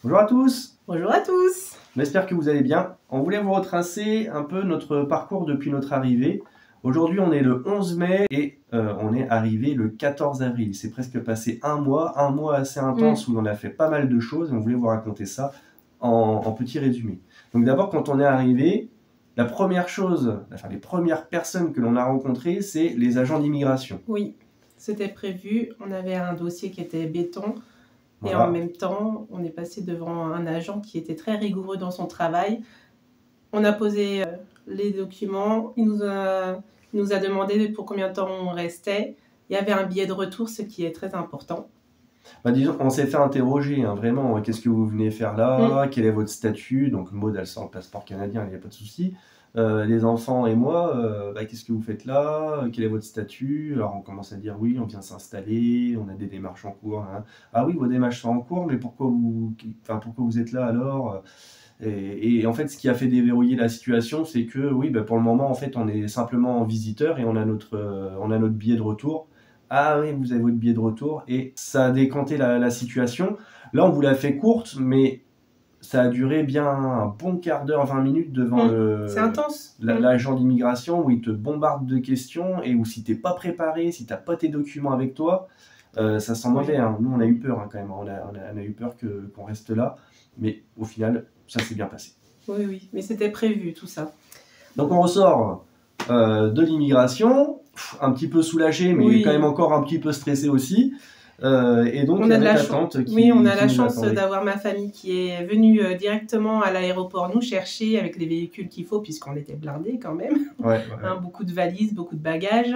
Bonjour à tous, Bonjour à tous. j'espère que vous allez bien. On voulait vous retracer un peu notre parcours depuis notre arrivée. Aujourd'hui on est le 11 mai et on est arrivé le 14 avril. C'est presque passé un mois assez intense où on a fait pas mal de choses et on voulait vous raconter ça en petit résumé. Donc d'abord quand on est arrivé, la première chose, enfin les premières personnes que l'on a rencontrées, c'est les agents d'immigration. Oui, c'était prévu. On avait un dossier qui était béton. Et Voilà. en même temps, on est passé devant un agent qui était très rigoureux dans son travail. On a posé les documents. Il nous a demandé pour combien de temps on restait. Il y avait un billet de retour, ce qui est très important. Bah, disons, on s'est fait interroger, hein, vraiment, qu'est-ce que vous venez faire là, quel est votre statut, donc Maud elle sort le passeport canadien, il n'y a pas de souci. Les enfants et moi, qu'est-ce que vous faites là, quel est votre statut? Alors on commence à dire oui, on vient s'installer, on a des démarches en cours, hein. Ah oui, vos démarches sont en cours, mais pourquoi vous êtes là alors? Et en fait, ce qui a fait déverrouiller la situation, c'est que oui, pour le moment, en fait, on est simplement en visiteur et on a notre billet de retour. Ah oui, vous avez votre billet de retour. Et ça a décanté la situation. Là, on vous l'a fait courte, mais ça a duré bien un bon quart d'heure, 20 minutes devant C'est intense. l'agent d'immigration où il te bombarde de questions et où si t'es pas préparé, si t'as pas tes documents avec toi, ça sent mauvais, hein. Nous, on a eu peur, hein, quand même. On a eu peur qu'on reste là. Mais au final, ça s'est bien passé. Oui, oui, mais c'était prévu tout ça. Donc on ressort de l'immigration, un petit peu soulagé, mais Oui. quand même encore un petit peu stressé aussi. Et donc On a de la ta chance. tante qui Oui, on a qui la nous chance attendait. d'avoir ma famille qui est venue directement à l'aéroport nous chercher avec les véhicules qu'il faut, puisqu'on était blindés quand même. Ouais. Hein, beaucoup de valises, beaucoup de bagages.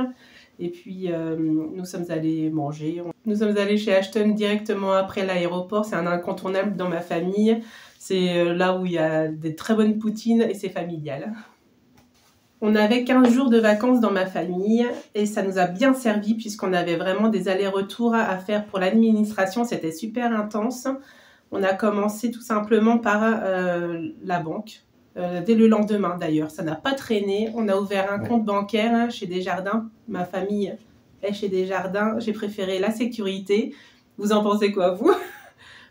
Et puis, nous sommes allés manger. Nous sommes allés chez Ashton directement après l'aéroport. C'est un incontournable dans ma famille. C'est là où il y a des très bonnes poutines et c'est familial. On avait 15 jours de vacances dans ma famille et ça nous a bien servi puisqu'on avait vraiment des allers-retours à faire pour l'administration. C'était super intense. On a commencé tout simplement par la banque. Dès le lendemain d'ailleurs, ça n'a pas traîné. On a ouvert un compte bancaire chez Desjardins. Ma famille est chez Desjardins. J'ai préféré la sécurité. Vous en pensez quoi, vous?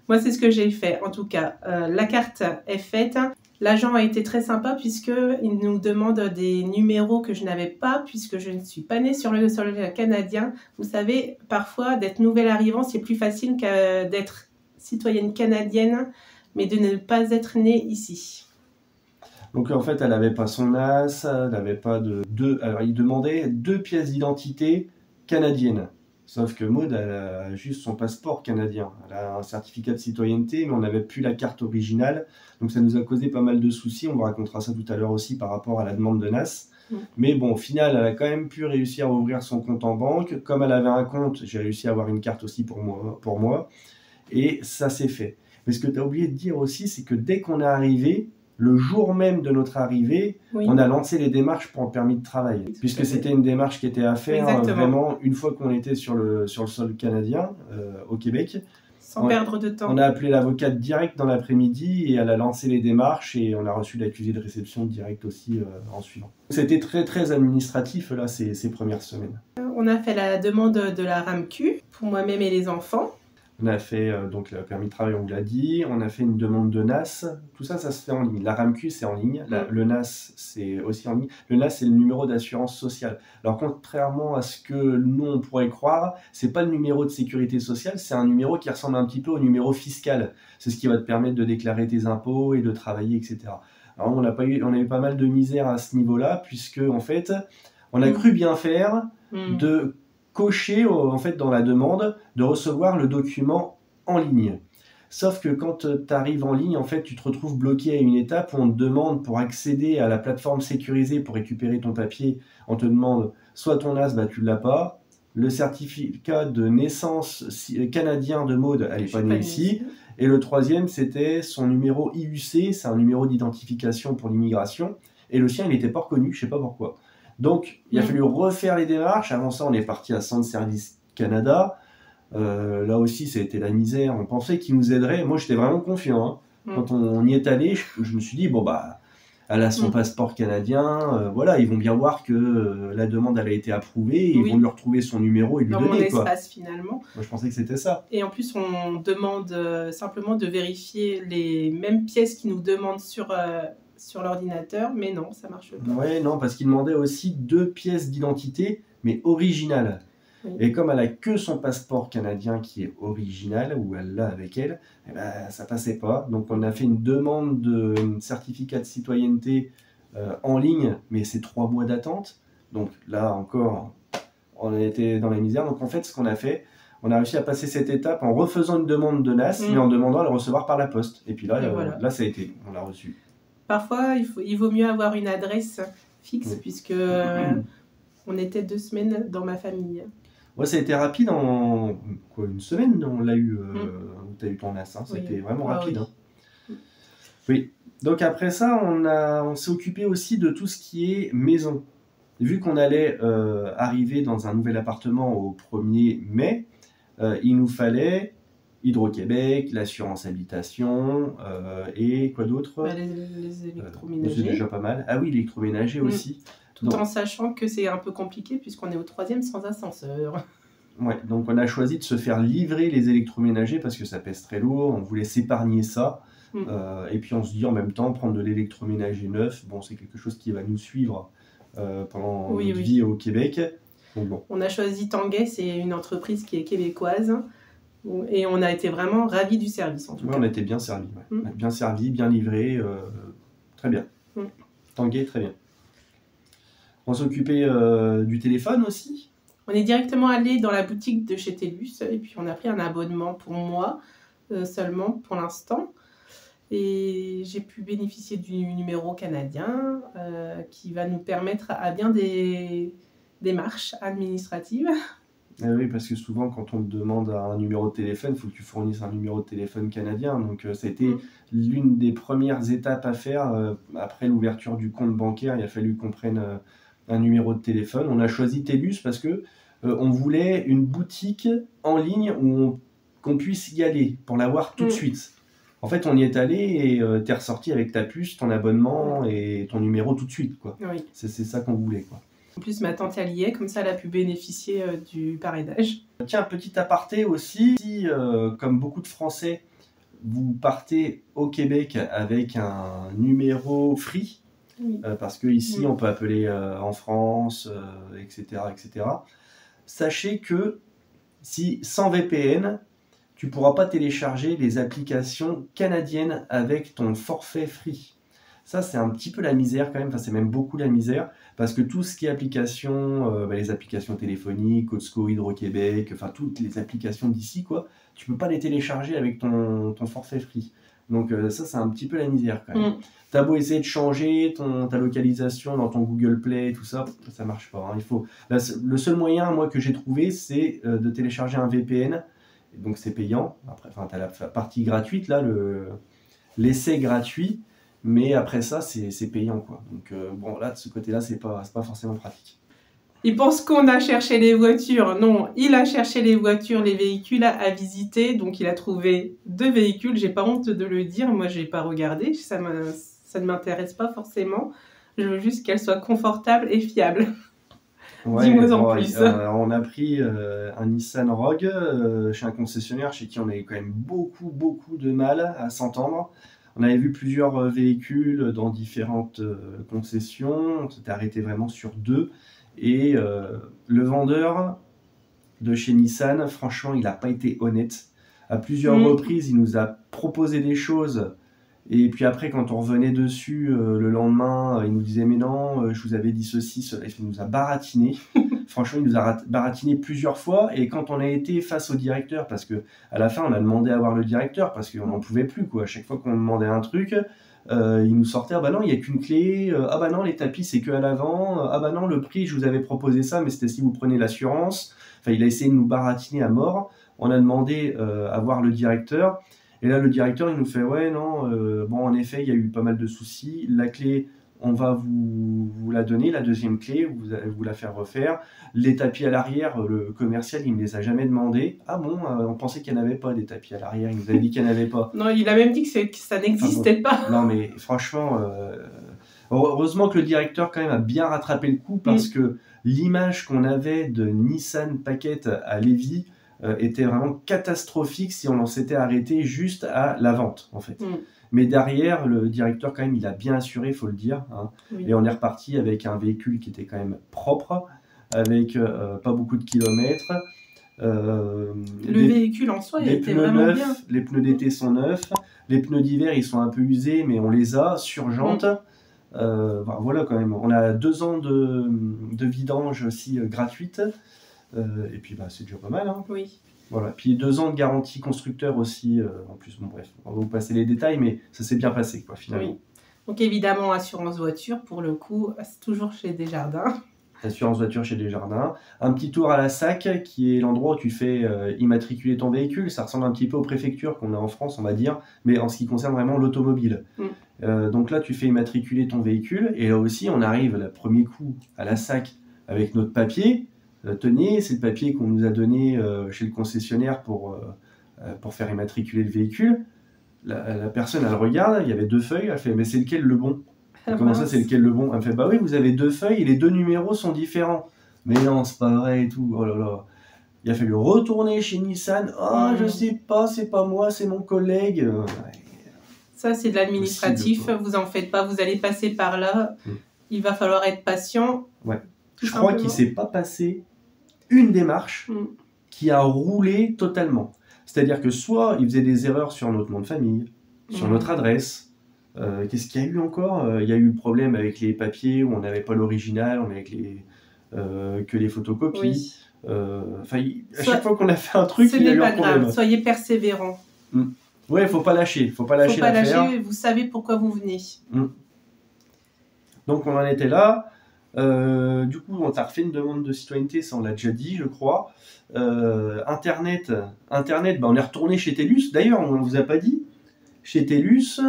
Moi, c'est ce que j'ai fait. En tout cas, la carte est faite. L'agent a été très sympa puisqu'il nous demande des numéros que je n'avais pas puisque je ne suis pas née sur le sol canadien. Vous savez, parfois, d'être nouvel arrivant, c'est plus facile que d'être citoyenne canadienne, mais de ne pas être née ici. Donc en fait, elle n'avait pas son NAS, elle n'avait pas alors il demandait 2 pièces d'identité canadiennes. Sauf que Maud, elle a juste son passeport canadien. Elle a un certificat de citoyenneté, mais on n'avait plus la carte originale. Donc ça nous a causé pas mal de soucis. On vous racontera ça tout à l'heure aussi par rapport à la demande de NAS. Mais bon, au final, elle a quand même pu réussir à ouvrir son compte en banque. Comme elle avait un compte, j'ai réussi à avoir une carte aussi pour moi. Et ça s'est fait. Mais ce que tu as oublié de dire aussi, c'est que dès qu'on est arrivé, le jour même de notre arrivée, on a lancé les démarches pour le permis de travail. Puisque c'était une démarche qui était à faire vraiment une fois qu'on était sur le sol canadien, au Québec. Sans perdre de temps. On a appelé l'avocate direct dans l'après-midi et elle a lancé les démarches et on a reçu l'accusé de réception direct aussi en suivant. C'était très très administratif là ces premières semaines. On a fait la demande de la RAMQ pour moi-même et les enfants. On a fait donc le permis de travail, on vous l'a dit. On a fait une demande de NAS. Tout ça, ça se fait en ligne. La RAMQ, c'est en ligne. Le NAS, c'est aussi en ligne. Le NAS, c'est le numéro d'assurance sociale. Alors, contrairement à ce que nous, on pourrait croire, c'est pas le numéro de sécurité sociale, c'est un numéro qui ressemble un petit peu au numéro fiscal. C'est ce qui va te permettre de déclarer tes impôts et de travailler, etc. Alors, on a eu pas mal de misère à ce niveau-là, puisque, en fait, on a cru bien faire de cocher en fait dans la demande de recevoir le document en ligne. Sauf que quand tu arrives en ligne, en fait, tu te retrouves bloqué à une étape où on te demande pour accéder à la plateforme sécurisée pour récupérer ton papier, on te demande soit ton NAS, tu l'as pas, le certificat de naissance canadien de Maud, elle n'est pas née ici, et le troisième c'était son numéro IUC, c'est un numéro d'identification pour l'immigration, et le sien il n'était pas reconnu, je sais pas pourquoi. Donc, il a fallu refaire les démarches. Avant ça, on est parti à Centre Service Canada. Là aussi, ça a été la misère. On pensait qu'ils nous aideraient. Moi, j'étais vraiment confiant. Hein. Quand on y est allé, je me suis dit, bon, elle a son passeport canadien, voilà, ils vont bien voir que la demande elle a été approuvée, et ils vont lui retrouver son numéro et lui donner. Dans mon espace finalement. Moi je pensais que c'était ça. Et en plus on demande simplement de vérifier les mêmes pièces qu'ils nous demandent sur l'ordinateur, mais non, ça marche pas. Ouais, non, parce qu'ils demandaient aussi 2 pièces d'identité, mais originales. Oui. Et comme elle a que son passeport canadien qui est original, ou elle l'a avec elle, eh ben, ça passait pas. Donc on a fait une demande de certificat de citoyenneté en ligne, mais c'est 3 mois d'attente. Donc là encore, on a été dans la misère. Donc en fait, ce qu'on a fait, on a réussi à passer cette étape en refaisant une demande de NAS, mais en demandant à le recevoir par la poste. Et puis là, voilà. Là ça a été, on l'a reçu. Parfois, il vaut mieux avoir une adresse fixe, puisque on était 2 semaines dans ma famille. Ouais, ça a été rapide, en quoi, une semaine, on l'a eu, tu as eu ton NAS, hein. C'était vraiment rapide. Oui. Hein. Oui, donc après ça, on s'est occupé aussi de tout ce qui est maison. Vu qu'on allait arriver dans un nouvel appartement au 1er mai, il nous fallait Hydro-Québec, l'assurance habitation, et quoi d'autre? Les électroménagers. C'est déjà pas mal. Ah oui, l'électroménager aussi. Tout en sachant que c'est un peu compliqué puisqu'on est au 3e sans ascenseur. Ouais, donc on a choisi de se faire livrer les électroménagers parce que ça pèse très lourd, on voulait s'épargner ça. Et puis on se dit en même temps, prendre de l'électroménager neuf, bon, c'est quelque chose qui va nous suivre pendant notre vie au Québec. Donc, bon. On a choisi Tanguay, c'est une entreprise qui est québécoise. Et on a été vraiment ravis du service en tout cas. On a été bien servis, bien servis, bien livrés, très bien. Tanguay, très bien. On s'occupait du téléphone aussi. On est directement allé dans la boutique de chez TELUS et puis on a pris un abonnement pour moi seulement pour l'instant. Et j'ai pu bénéficier du numéro canadien qui va nous permettre à bien des démarches administratives. Oui, parce que souvent, quand on te demande un numéro de téléphone, il faut que tu fournisses un numéro de téléphone canadien. Donc, ça a été l'une des premières étapes à faire. Après l'ouverture du compte bancaire, il a fallu qu'on prenne un numéro de téléphone. On a choisi TELUS parce que on voulait une boutique en ligne où qu'on puisse y aller pour l'avoir tout de suite. En fait, on y est allé et t'es ressorti avec ta puce, ton abonnement et ton numéro tout de suite, quoi. Oui. C'est ça qu'on voulait, quoi. En plus, ma tante elle y est, comme ça elle a pu bénéficier du parrainage. Tiens, petit aparté aussi, si comme beaucoup de Français, vous partez au Québec avec un numéro free, parce qu'ici on peut appeler en France, etc., etc. Sachez que si sans VPN, tu ne pourras pas télécharger les applications canadiennes avec ton forfait free. Ça, c'est un petit peu la misère quand même, enfin c'est même beaucoup la misère, parce que tout ce qui est applications, les applications téléphoniques, Costco, Hydro-Québec, enfin toutes les applications d'ici, quoi, tu peux pas les télécharger avec ton forfait free. Donc ça, c'est un petit peu la misère quand même. T'as beau essayer de changer ta localisation dans ton Google Play, tout ça, ça marche pas. Hein. Le seul moyen, moi, que j'ai trouvé, c'est de télécharger un VPN, donc c'est payant. Après, tu as la partie gratuite, là, l'essai gratuit. Mais après ça, c'est payant, quoi. Donc, bon, là, de ce côté-là, c'est pas forcément pratique. Il pense qu'on a cherché les voitures. Non, il a cherché les voitures, les véhicules à visiter. Donc, il a trouvé 2 véhicules. J'ai pas honte de le dire. Moi, j'ai pas regardé. Ça ne m'intéresse pas forcément. Je veux juste qu'elles soient confortables et fiables. Ouais, dis-moi en plus. On a pris un Nissan Rogue chez un concessionnaire chez qui on avait quand même beaucoup de mal à s'entendre. On avait vu plusieurs véhicules dans différentes concessions, on s'était arrêté vraiment sur 2. Et le vendeur de chez Nissan, franchement, il n'a pas été honnête. À plusieurs reprises, il nous a proposé des choses. Et puis après, quand on revenait dessus le lendemain, il nous disait « Mais non, je vous avais dit ceci, cela. » Il nous a baratiné. Franchement, il nous a baratiné plusieurs fois. Et quand on a été face au directeur, parce qu'à la fin, on a demandé à voir le directeur, parce qu'on n'en pouvait plus, quoi. À chaque fois qu'on demandait un truc, il nous sortait « Ah bah non, il n'y a qu'une clé. Ah bah non, les tapis, c'est que à l'avant. Ah bah non, le prix, je vous avais proposé ça, mais c'était si vous prenez l'assurance. » Enfin, il a essayé de nous baratiner à mort. On a demandé à voir le directeur. Et là, le directeur, il nous fait « Ouais, non, bon, en effet, il y a eu pas mal de soucis. La clé, on va vous la donner, la deuxième clé, vous allez vous la faire refaire. Les tapis à l'arrière, le commercial, il ne me les a jamais demandés. Ah bon, on pensait qu'il n'y en avait pas des tapis à l'arrière, il nous avait dit qu'il n'y en avait pas. » Non, il a même dit que ça n'existait pas. Non, mais franchement, Heureusement que le directeur quand même a bien rattrapé le coup parce que l'image qu'on avait de Nissan Paquette à Lévis était vraiment catastrophique si on s'était arrêté juste à la vente en fait. Mais derrière, le directeur quand même, il a bien assuré, il faut le dire. Hein. Et on est reparti avec un véhicule qui était quand même propre, avec pas beaucoup de kilomètres. Le véhicule en soi, il était vraiment neufs, bien. Les pneus d'été sont neufs, les pneus d'hiver, ils sont un peu usés, mais on les a sur jante. Voilà quand même. On a 2 ans de vidange aussi gratuite. Et puis c'est déjà pas mal. Hein. Oui. Voilà. Puis 2 ans de garantie constructeur aussi. En plus, bon bref, on va vous passer les détails, mais ça s'est bien passé quoi finalement. Oui. Donc évidemment, assurance voiture, pour le coup, c'est toujours chez Desjardins. Assurance voiture chez Desjardins. Un petit tour à la SAC, qui est l'endroit où tu fais immatriculer ton véhicule. Ça ressemble un petit peu aux préfectures qu'on a en France, on va dire, mais en ce qui concerne vraiment l'automobile. Donc là, tu fais immatriculer ton véhicule, et là aussi, on arrive le premier coup à la SAC avec notre papier. Tenez, c'est le papier qu'on nous a donné chez le concessionnaire pour faire immatriculer le véhicule. La personne, elle regarde, il y avait 2 feuilles, elle fait « mais c'est lequel le bon ?» Comment ça, c'est lequel le bon? Elle me fait, bah oui, vous avez 2 feuilles et les 2 numéros sont différents. Mais non, c'est pas vrai et tout. Oh là là. Il a fallu retourner chez Nissan. Oh, je sais pas, c'est pas moi, c'est mon collègue. Ça, c'est de l'administratif. Vous en faites pas, vous allez passer par là. Il va falloir être patient. Ouais. Je crois qu'il s'est pas passé une démarche qui a roulé totalement. C'est-à-dire que soit il faisait des erreurs sur notre nom de famille, sur notre adresse. Qu'est-ce qu'il y a eu encore? Il y a eu le problème avec les papiers où on n'avait pas l'original, on avait que les photocopies. À chaque fois qu'on a fait un truc, il y a eu un problème. Grave. Soyez persévérant. Ouais, faut pas lâcher. Faut pas lâcher. Vous savez pourquoi vous venez. Donc on en était là. Du coup, on t'a refait une demande de citoyenneté, ça on l'a déjà dit, je crois. Internet, on est retourné chez TELUS. D'ailleurs, on ne vous a pas dit. Chez TELUS,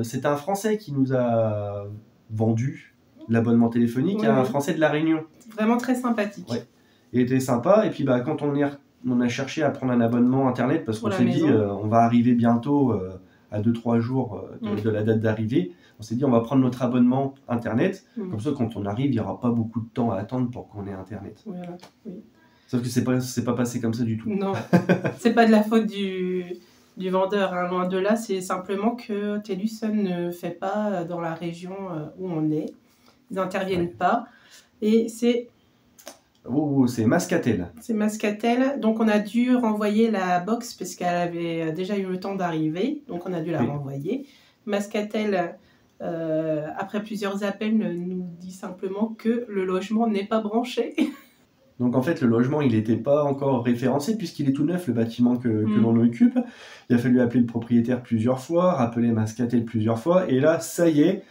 c'est un Français qui nous a vendu l'abonnement téléphonique, un Français de La Réunion. Vraiment très sympathique. Ouais. Il était sympa, et puis quand on a cherché à prendre un abonnement Internet, parce qu'on s'est dit, on va arriver bientôt à 2-3 jours de la date d'arrivée, on s'est dit, on va prendre notre abonnement Internet, comme ça quand on arrive, il n'y aura pas beaucoup de temps à attendre pour qu'on ait Internet. Voilà. Oui. Sauf que c'est pas passé comme ça du tout. Non, c'est pas de la faute du vendeur, hein. Loin de là, c'est simplement que TELUS ne fait pas dans la région où on est. Ils n'interviennent pas. Et c'est... c'est Mascatel. C'est Mascatel. Donc on a dû renvoyer la box parce qu'elle avait déjà eu le temps d'arriver. Donc on a dû la renvoyer. Mascatel, après plusieurs appels, nous dit simplement que le logement n'est pas branché. Donc en fait, le logement, il n'était pas encore référencé puisqu'il est tout neuf, le bâtiment que l'on occupe. Il a fallu appeler le propriétaire plusieurs fois, rappeler Mascatel plusieurs fois. Et là, ça y est,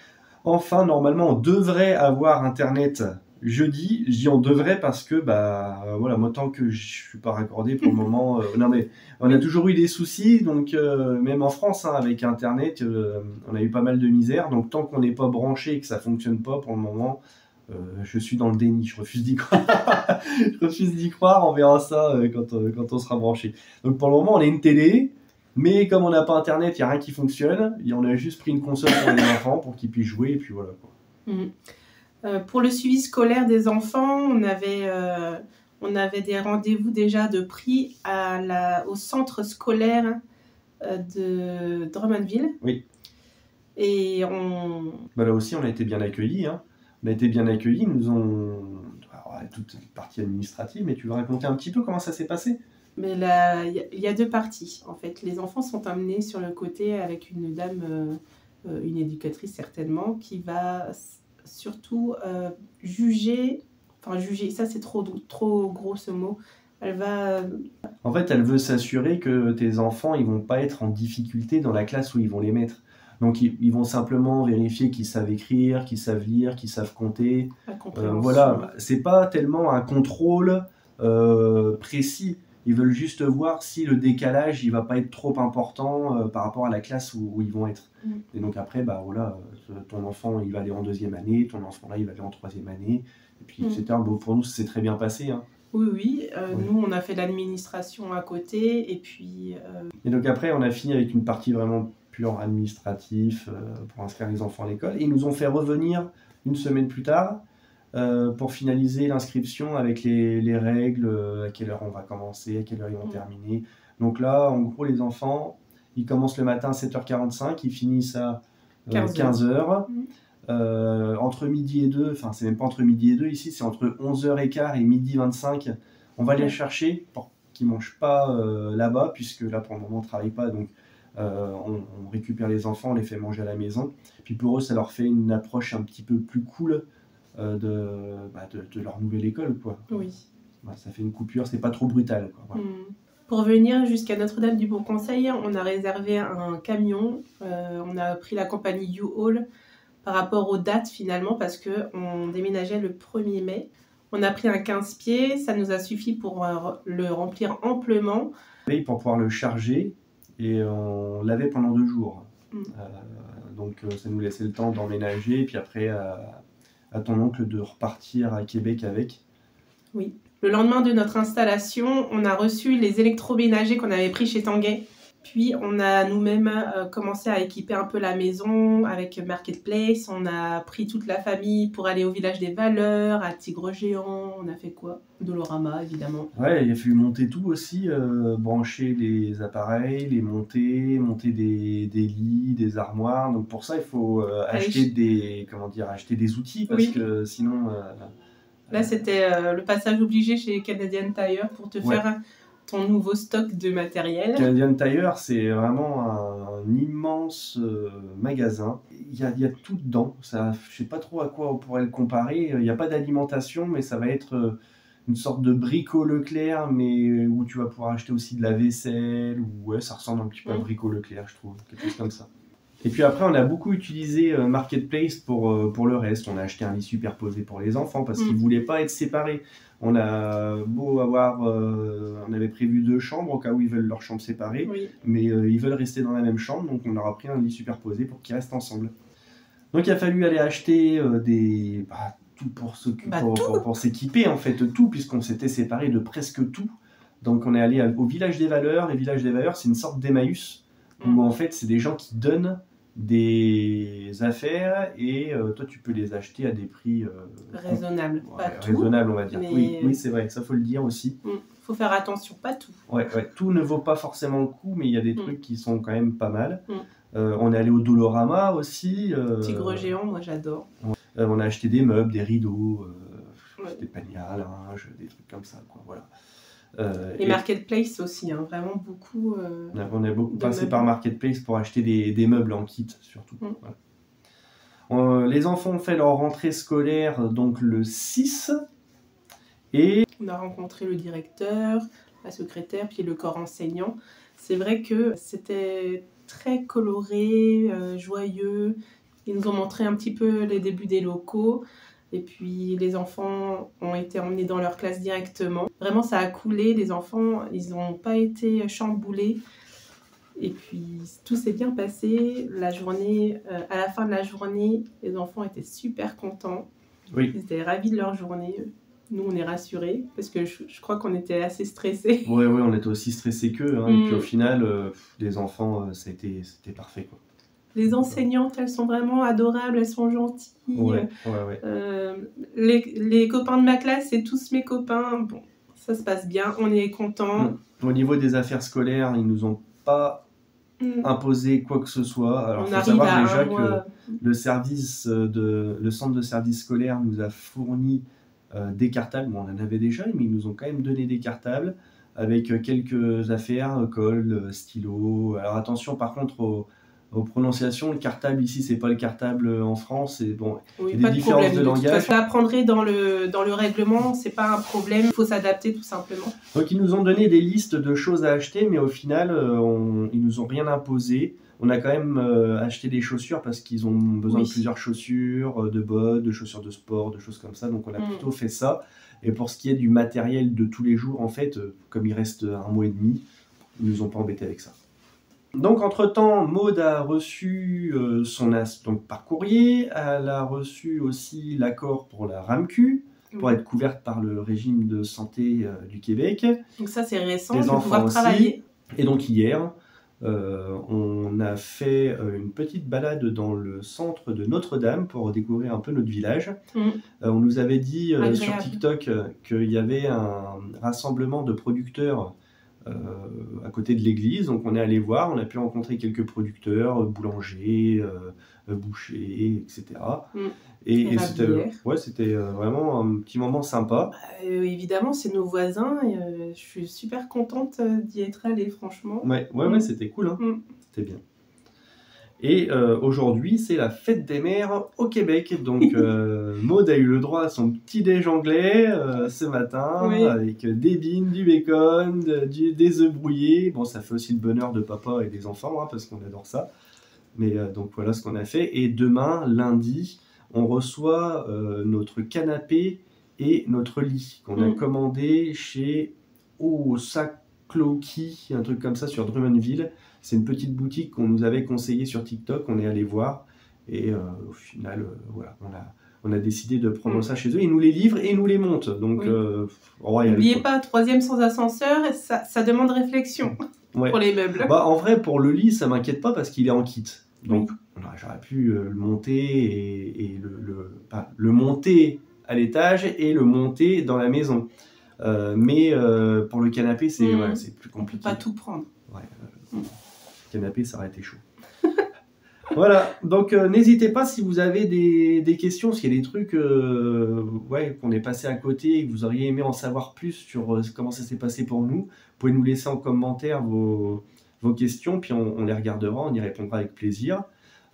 enfin, normalement, on devrait avoir Internet jeudi. Je dis on devrait parce que, voilà, moi, tant que je ne suis pas raccordé pour le moment... non mais, on a toujours eu des soucis, donc même en France, avec Internet, on a eu pas mal de misère. Donc tant qu'on n'est pas branché et que ça ne fonctionne pas pour le moment... je suis dans le déni, je refuse d'y croire. On verra ça quand on sera branché. Donc pour le moment, on a une télé, mais comme on n'a pas Internet, il n'y a rien qui fonctionne. Et on a juste pris une console pour les enfants pour qu'ils puissent jouer, et puis voilà. Pour le suivi scolaire des enfants, on avait des rendez-vous déjà de pris au centre scolaire de Drummondville. Oui. Et là aussi, on a été bien accueillis, hein. On a été bien accueillis, ils nous ont... Alors, toute partie administrative, mais tu veux raconter un petit peu comment ça s'est passé? Mais là, il y a 2 parties, en fait. Les enfants sont amenés sur le côté avec une dame, une éducatrice certainement, qui va surtout juger, ça c'est trop gros ce mot, elle va... En fait, elle veut s'assurer que tes enfants, ils vont pas être en difficulté dans la classe où ils vont les mettre. Donc, ils vont simplement vérifier qu'ils savent écrire, qu'ils savent lire, qu'ils savent compter. Voilà, c'est pas tellement un contrôle précis. Ils veulent juste voir si le décalage, il va pas être trop important par rapport à la classe où ils vont être. Et donc après, voilà, ton enfant, il va aller en 2e année, ton enfant là, il va aller en 3e année, et puis etc. Bon, pour nous, c'est très bien passé, hein. Oui. Nous, on a fait l'administration à côté, et puis... Et donc après, on a fini avec une partie vraiment pur administratif pour inscrire les enfants à l'école. Et ils nous ont fait revenir une semaine plus tard pour finaliser l'inscription avec les règles, à quelle heure on va commencer, à quelle heure ils vont terminer. Donc là, en gros, les enfants, ils commencent le matin à 7h45, ils finissent à 15h. Entre midi et 2, enfin c'est même pas entre midi et 2 ici, c'est entre 11h15 et midi 25. On va les chercher pour qu'ils ne mangent pas là-bas, puisque là pour le moment on ne travaille pas, donc on récupère les enfants, on les fait manger à la maison. Puis pour eux, ça leur fait une approche un petit peu plus cool de leur nouvelle école, quoi. Oui. Ça fait une coupure, c'est pas trop brutal, quoi. Voilà. Pour venir jusqu'à Notre-Dame du Bon Conseil, on a réservé un camion, on a pris la compagnie U-Haul par rapport aux dates finalement, parce qu'on déménageait le 1er mai. On a pris un 15 pieds, ça nous a suffi pour le remplir amplement. Pour pouvoir le charger, et on l'avait pendant 2 jours. Donc ça nous laissait le temps d'emménager, et puis après à ton oncle de repartir à Québec avec. Oui. Le lendemain de notre installation, on a reçu les électroménagers qu'on avait pris chez Tanguay. Puis on a nous-mêmes commencé à équiper un peu la maison avec Marketplace. On a pris toute la famille pour aller au village des Valeurs, à Tigre Géant. On a fait quoi? Dolorama, évidemment. Ouais, il a fallu monter tout aussi, brancher les appareils, les monter des lits, des armoires. Donc pour ça, il faut acheter des outils, parce que sinon... Là, c'était le passage obligé chez Canadian Tire pour te faire ton nouveau stock de matériel. Canadian Tire, c'est vraiment un immense magasin. Il y a tout dedans. Je ne sais pas trop à quoi on pourrait le comparer. Il n'y a pas d'alimentation, mais ça va être une sorte de Brico Leclerc, mais où tu vas pouvoir acheter aussi de la vaisselle. Ouais, ça ressemble un petit peu à Brico Leclerc, je trouve. Quelque chose comme ça. Et puis après, on a beaucoup utilisé Marketplace pour le reste. On a acheté un lit superposé pour les enfants parce qu'ils ne voulaient pas être séparés. On a beau avoir... on avait prévu 2 chambres au cas où ils veulent leur chambre séparée, mais ils veulent rester dans la même chambre, donc on leur a pris un lit superposé pour qu'ils restent ensemble. Donc il a fallu aller acheter tout pour s'équiper, en fait, tout, puisqu'on s'était séparés de presque tout. Donc on est allé au Village des Valeurs. Les Villages des Valeurs, c'est une sorte d'Emmaüs, où en fait c'est des gens qui donnent des affaires et toi tu peux les acheter à des prix raisonnables, raisonnables, on va dire. Mais... Oui, c'est vrai, ça faut le dire aussi. Faut faire attention, pas tout. Ouais, tout ne vaut pas forcément le coup, mais il y a des trucs qui sont quand même pas mal. On est allé au Dolorama aussi. Tigre Géant, moi j'adore. On a acheté des meubles, des rideaux, des paniers à linge, des trucs comme ça, quoi. Voilà. Et Marketplace aussi, hein, vraiment beaucoup. On a beaucoup passé par Marketplace pour acheter des meubles en kit, surtout. Voilà. Les enfants ont fait leur rentrée scolaire donc le 6. Et on a rencontré le directeur, la secrétaire, puis le corps enseignant. C'est vrai que c'était très coloré, joyeux. Ils nous ont montré un petit peu les débuts des locaux. Et puis les enfants ont été emmenés dans leur classe directement. Vraiment, ça a coulé. Les enfants, ils n'ont pas été chamboulés. Et puis tout s'est bien passé. La journée, à la fin de la journée, les enfants étaient super contents. Ils étaient ravis de leur journée. Nous, on est rassurés parce que je crois qu'on était assez stressés. Oui, on était aussi stressés qu'eux. Hein. Et puis au final, les enfants, c'était parfait, quoi. Les enseignantes, elles sont vraiment adorables, elles sont gentilles. Ouais. Les copains de ma classe, c'est tous mes copains. Bon, ça se passe bien, on est contents. Au niveau des affaires scolaires, ils nous ont pas imposé quoi que ce soit. Alors, il faut savoir déjà que le centre de service scolaire nous a fourni des cartables. Bon, on en avait déjà, mais ils nous ont quand même donné des cartables avec quelques affaires, colle, stylo. Alors attention par contre aux prononciations. Le cartable ici, c'est pas le cartable en France. Et bon, il y a des différences de langage. Ça apprendrait dans le règlement, c'est pas un problème, il faut s'adapter tout simplement. Donc ils nous ont donné des listes de choses à acheter, mais au final, ils nous ont rien imposé. On a quand même acheté des chaussures parce qu'ils ont besoin de plusieurs chaussures, de bottes, de chaussures de sport, de choses comme ça. Donc on a plutôt fait ça. Et pour ce qui est du matériel de tous les jours, en fait, comme il reste 1 mois et demi, ils nous ont pas embêtés avec ça. Donc entre-temps, Maud a reçu son as donc, par courrier. Elle a reçu aussi l'accord pour la RAMQ, pour être couverte par le régime de santé du Québec. Donc ça, c'est récent, les enfants pouvoir travailler. Et donc hier, On a fait une petite balade dans le centre de Notre-Dame pour découvrir un peu notre village. On nous avait dit sur TikTok qu'il y avait un rassemblement de producteurs à côté de l'église, donc on est allé voir, on a pu rencontrer quelques producteurs, boulangers, bouchers, etc. Et c'était vraiment un petit moment sympa. Évidemment, c'est nos voisins et je suis super contente d'y être allée, franchement. Ouais, c'était cool, hein. C'était bien. Et aujourd'hui, c'est la fête des mères au Québec. Donc, Maud a eu le droit à son petit déj anglais ce matin, avec des beans, du bacon, des œufs brouillés. Bon, ça fait aussi le bonheur de papa et des enfants, hein, parce qu'on adore ça. Mais donc, voilà ce qu'on a fait. Et demain, lundi, on reçoit notre canapé et notre lit qu'on a commandé chez Sacloki, un truc comme ça, sur Drummondville. C'est une petite boutique qu'on nous avait conseillée sur TikTok, on est allé voir, et au final, voilà, on a décidé de prendre ça chez eux. Ils nous les livrent et ils nous les montent. Donc, n'oubliez pas, 3e sans ascenseur, ça demande réflexion pour les meubles. Bah, en vrai, pour le lit, ça m'inquiète pas parce qu'il est en kit. Donc, j'aurais pu le monter et le monter à l'étage et le monter dans la maison. Mais pour le canapé, c'est plus compliqué. On peut pas tout prendre. Le canapé, ça aurait été chaud. Voilà, donc n'hésitez pas si vous avez des questions, s'il y a des trucs qu'on est passé à côté et que vous auriez aimé en savoir plus sur comment ça s'est passé pour nous, vous pouvez nous laisser en commentaire vos questions, puis on les regardera, on y répondra avec plaisir.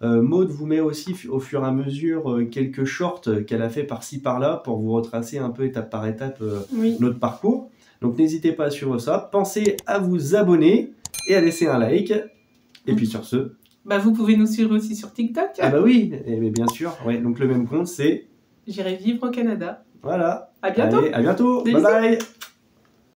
Maud vous met aussi au fur et à mesure quelques shorts qu'elle a fait par-ci par-là pour vous retracer un peu étape par étape notre parcours. Donc n'hésitez pas à suivre ça. Pensez à vous abonner et à laisser un like. Et puis sur ce... vous pouvez nous suivre aussi sur TikTok. Ah bah oui, bien sûr. Ouais, donc le même compte c'est... J'irai vivre au Canada. Voilà. À bientôt. Allez, à bientôt. Bye bye.